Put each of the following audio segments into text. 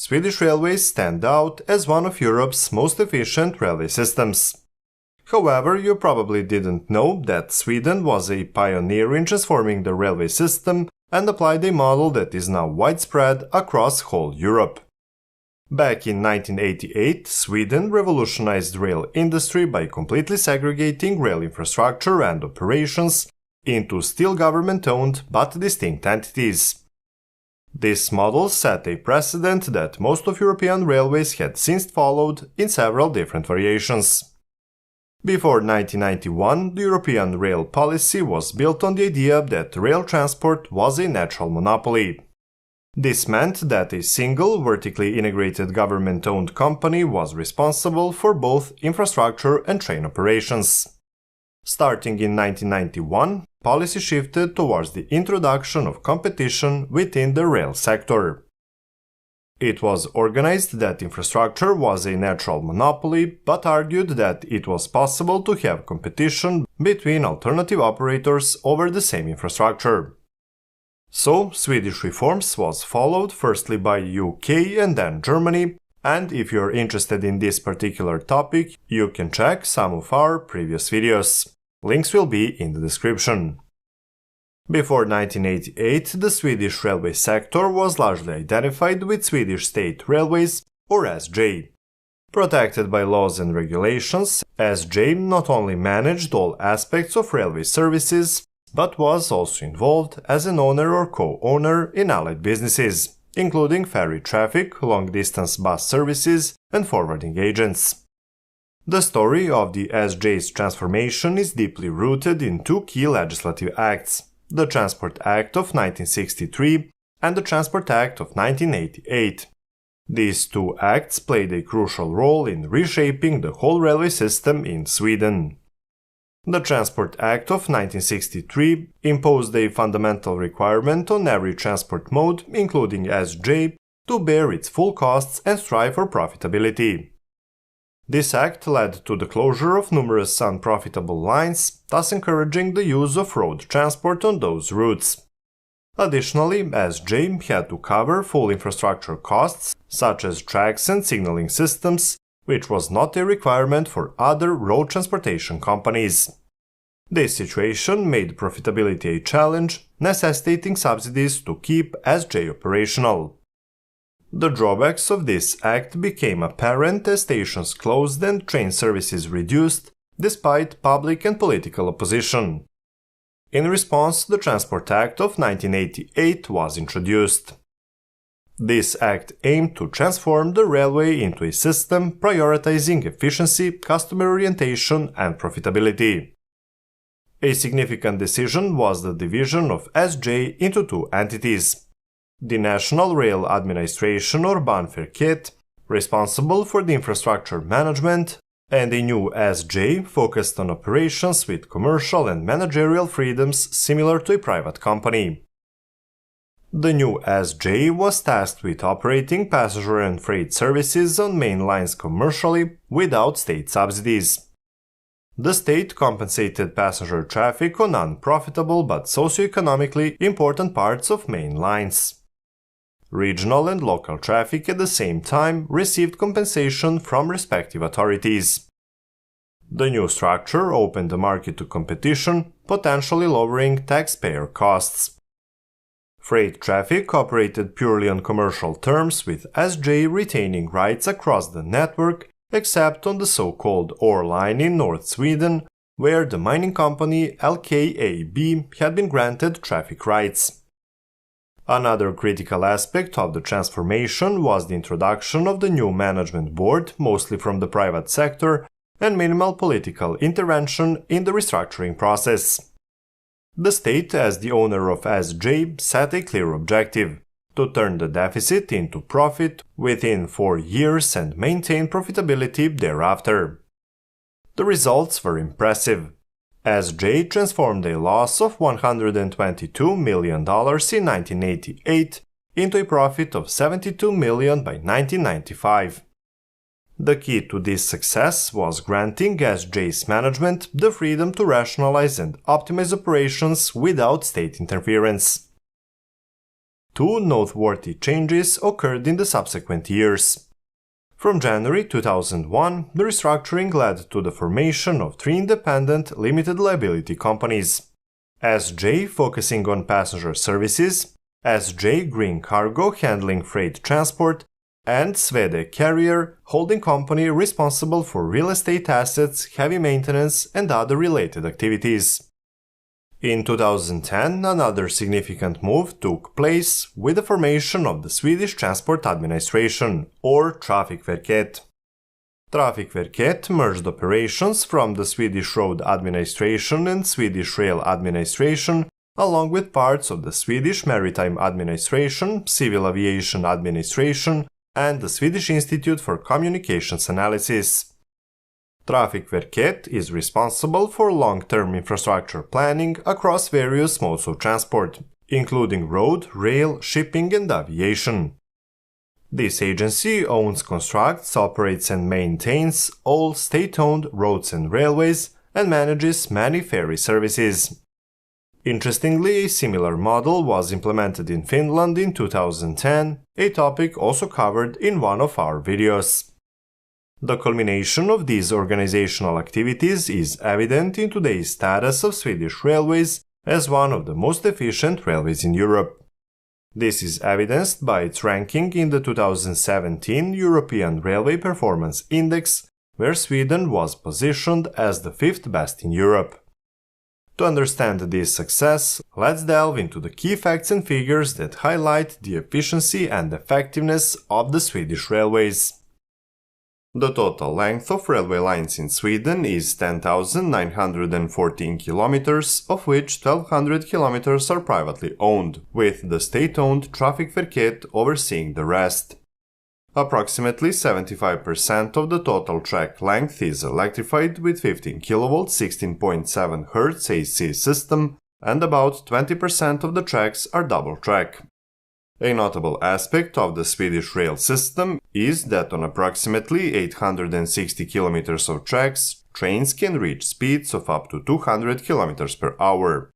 Swedish railways stand out as one of Europe's most efficient railway systems. However, you probably didn't know that Sweden was a pioneer in transforming the railway system and applied a model that is now widespread across whole Europe. Back in 1988, Sweden revolutionized rail industry by completely segregating rail infrastructure and operations into still government-owned but distinct entities. This model set a precedent that most of European railways had since followed in several different variations. Before 1991, the European rail policy was built on the idea that rail transport was a natural monopoly. This meant that a single, vertically integrated government-owned company was responsible for both infrastructure and train operations. Starting in 1991, policy shifted towards the introduction of competition within the rail sector. It was organized that infrastructure was a natural monopoly, but argued that it was possible to have competition between alternative operators over the same infrastructure. So, Swedish reforms was followed firstly by UK and then Germany, and if you're interested in this particular topic, you can check some of our previous videos. Links will be in the description. Before 1988, the Swedish railway sector was largely identified with Swedish State Railways, or SJ. Protected by laws and regulations, SJ not only managed all aspects of railway services, but was also involved as an owner or co-owner in allied businesses, including ferry traffic, long-distance bus services, and forwarding agents. The story of the SJ's transformation is deeply rooted in two key legislative acts, the Transport Act of 1963 and the Transport Act of 1988. These two acts played a crucial role in reshaping the whole railway system in Sweden. The Transport Act of 1963 imposed a fundamental requirement on every transport mode, including SJ, to bear its full costs and strive for profitability. This act led to the closure of numerous unprofitable lines, thus encouraging the use of road transport on those routes. Additionally, SJ had to cover full infrastructure costs, such as tracks and signaling systems, which was not a requirement for other road transportation companies. This situation made profitability a challenge, necessitating subsidies to keep SJ operational. The drawbacks of this act became apparent as stations closed and train services reduced, despite public and political opposition. In response, the Transport Act of 1988 was introduced. This act aimed to transform the railway into a system prioritizing efficiency, customer orientation, and profitability. A significant decision was the division of SJ into two entities: the National Rail Administration or Banverket, responsible for the infrastructure management, and a new SJ focused on operations with commercial and managerial freedoms similar to a private company. The new SJ was tasked with operating passenger and freight services on main lines commercially without state subsidies. The state compensated passenger traffic on unprofitable but socioeconomically important parts of main lines. Regional and local traffic at the same time received compensation from respective authorities. The new structure opened the market to competition, potentially lowering taxpayer costs. Freight traffic operated purely on commercial terms, with SJ retaining rights across the network except on the so-called ore line in North Sweden, where the mining company LKAB had been granted traffic rights. Another critical aspect of the transformation was the introduction of the new management board, mostly from the private sector, and minimal political intervention in the restructuring process. The state, as the owner of SJ, set a clear objective: to turn the deficit into profit within 4 years and maintain profitability thereafter. The results were impressive. SJ transformed a loss of $122 million in 1988 into a profit of $72 million by 1995. The key to this success was granting SJ's management the freedom to rationalize and optimize operations without state interference. two noteworthy changes occurred in the subsequent years. From January 2001, the restructuring led to the formation of three independent limited liability companies: SJ focusing on passenger services, SJ Green Cargo handling freight transport, and Swede Carrier holding company responsible for real estate assets, heavy maintenance, and other related activities. In 2010, another significant move took place with the formation of the Swedish Transport Administration, or Trafikverket. Trafikverket merged operations from the Swedish Road Administration and Swedish Rail Administration, along with parts of the Swedish Maritime Administration, Civil Aviation Administration, and the Swedish Institute for Communications Analysis. Trafikverket is responsible for long-term infrastructure planning across various modes of transport, including road, rail, shipping, and aviation. This agency owns, constructs, operates, and maintains all state-owned roads and railways and manages many ferry services. Interestingly, a similar model was implemented in Finland in 2010, a topic also covered in one of our videos. The culmination of these organizational activities is evident in today's status of Swedish Railways as one of the most efficient railways in Europe. This is evidenced by its ranking in the 2017 European Railway Performance Index, where Sweden was positioned as the fifth best in Europe. To understand this success, let's delve into the key facts and figures that highlight the efficiency and effectiveness of the Swedish railways. The total length of railway lines in Sweden is 10,914 kilometers, of which 1,200 kilometers are privately owned, with the state-owned Trafikverket overseeing the rest. Approximately 75% of the total track length is electrified with 15 kV 16.7 Hz AC system, and about 20% of the tracks are double track. A notable aspect of the Swedish rail system is that on approximately 860 km of tracks, trains can reach speeds of up to 200 km per hour.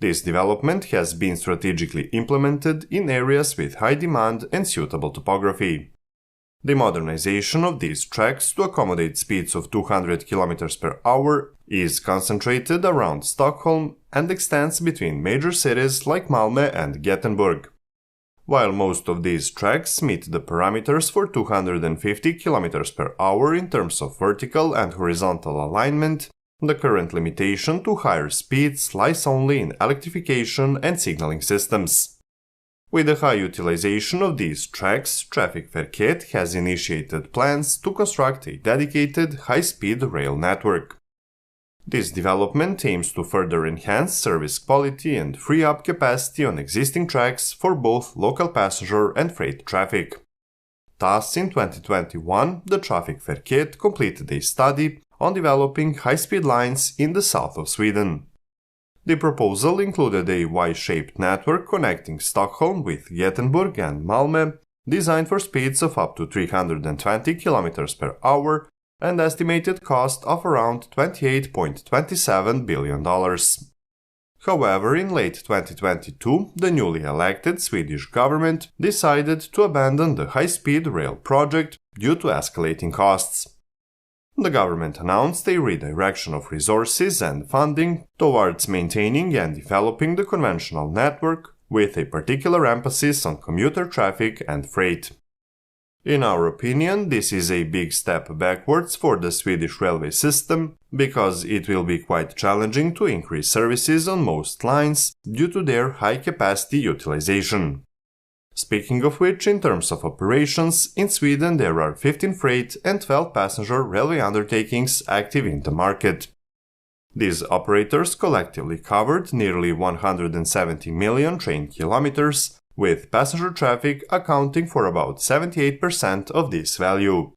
This development has been strategically implemented in areas with high demand and suitable topography. The modernization of these tracks to accommodate speeds of 200 km per hour is concentrated around Stockholm and extends between major cities like Malmö and Gothenburg. While most of these tracks meet the parameters for 250 km per hour in terms of vertical and horizontal alignment, the current limitation to higher speeds lies only in electrification and signaling systems. With the high utilization of these tracks, Trafikverket has initiated plans to construct a dedicated high-speed rail network. This development aims to further enhance service quality and free up capacity on existing tracks for both local passenger and freight traffic. Thus, in 2021, the Trafikverket completed a study on developing high-speed lines in the south of Sweden. The proposal included a Y-shaped network connecting Stockholm with Gothenburg and Malmö, designed for speeds of up to 320 km per hour, and estimated cost of around $28.27 billion. However, in late 2022, the newly elected Swedish government decided to abandon the high-speed rail project due to escalating costs. The government announced a redirection of resources and funding towards maintaining and developing the conventional network, with a particular emphasis on commuter traffic and freight. In our opinion, this is a big step backwards for the Swedish railway system, because it will be quite challenging to increase services on most lines due to their high capacity utilization. Speaking of which, in terms of operations, in Sweden there are 15 freight and 12 passenger railway undertakings active in the market. These operators collectively covered nearly 170 million train kilometers, with passenger traffic accounting for about 78% of this value.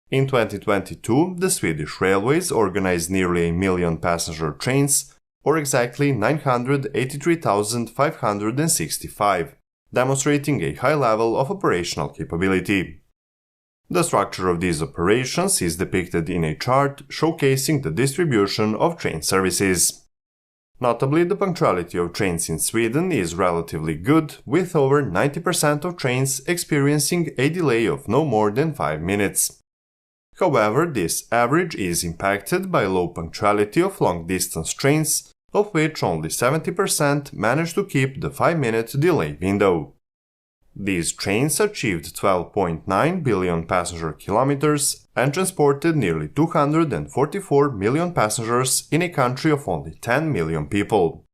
In 2022, the Swedish railways organized nearly 1 million passenger trains, or exactly 983,565, demonstrating a high level of operational capability. The structure of these operations is depicted in a chart showcasing the distribution of train services. Notably, the punctuality of trains in Sweden is relatively good, with over 90% of trains experiencing a delay of no more than 5 minutes. However, this average is impacted by low punctuality of long-distance trains, of which only 70% manage to keep the 5-minute delay window. These trains achieved 12.9 billion passenger kilometers and transported nearly 244 million passengers in a country of only 10 million people.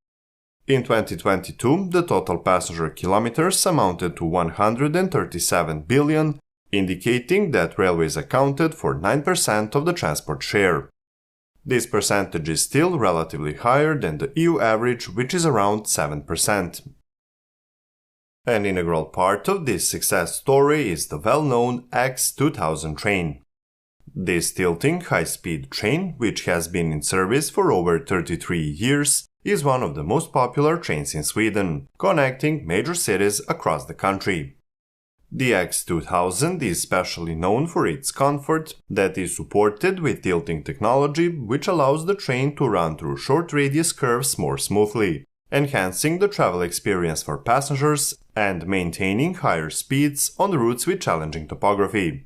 In 2022, the total passenger kilometers amounted to 137 billion, indicating that railways accounted for 9% of the transport share. This percentage is still relatively higher than the EU average, which is around 7%. An integral part of this success story is the well-known X2000 train. This tilting high-speed train, which has been in service for over 33 years, is one of the most popular trains in Sweden, connecting major cities across the country. The X2000 is specially known for its comfort, that is supported with tilting technology, which allows the train to run through short radius curves more smoothly, enhancing the travel experience for passengers and maintaining higher speeds on routes with challenging topography.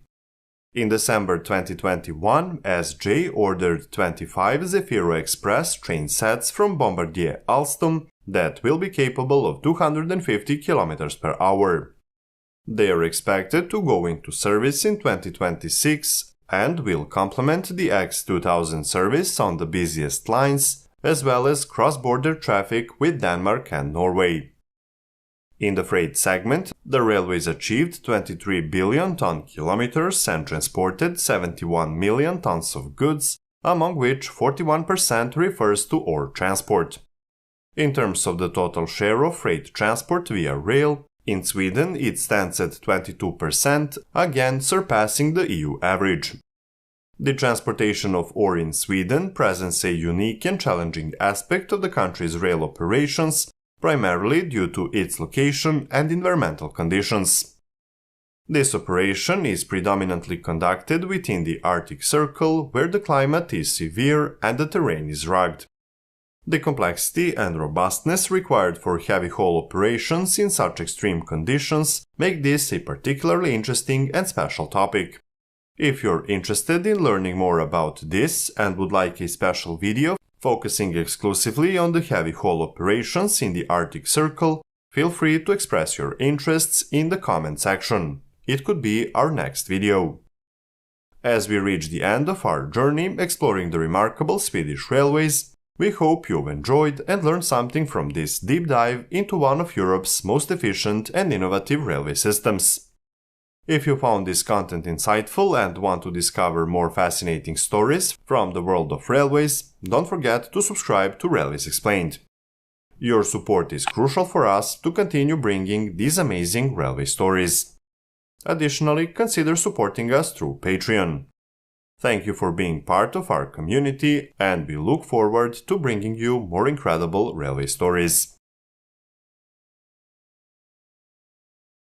In December 2021, SJ ordered 25 Zefiro Express train sets from Bombardier Alstom that will be capable of 250 km per hour. They are expected to go into service in 2026 and will complement the X2000 service on the busiest lines, as well as cross-border traffic with Denmark and Norway. In the freight segment, the railways achieved 23 billion ton-kilometers and transported 71 million tons of goods, among which 41% refers to ore transport. In terms of the total share of freight transport via rail, in Sweden it stands at 22%, again surpassing the EU average. The transportation of ore in Sweden presents a unique and challenging aspect of the country's rail operations, primarily due to its location and environmental conditions. This operation is predominantly conducted within the Arctic Circle, where the climate is severe and the terrain is rugged. The complexity and robustness required for heavy-haul operations in such extreme conditions make this a particularly interesting and special topic. If you're interested in learning more about this and would like a special video focusing exclusively on the heavy-haul operations in the Arctic Circle, feel free to express your interests in the comment section. It could be our next video. As we reach the end of our journey exploring the remarkable Swedish railways, we hope you've enjoyed and learned something from this deep dive into one of Europe's most efficient and innovative railway systems. If you found this content insightful and want to discover more fascinating stories from the world of railways, don't forget to subscribe to Railways Explained. Your support is crucial for us to continue bringing these amazing railway stories. Additionally, consider supporting us through Patreon. Thank you for being part of our community, and we look forward to bringing you more incredible railway stories.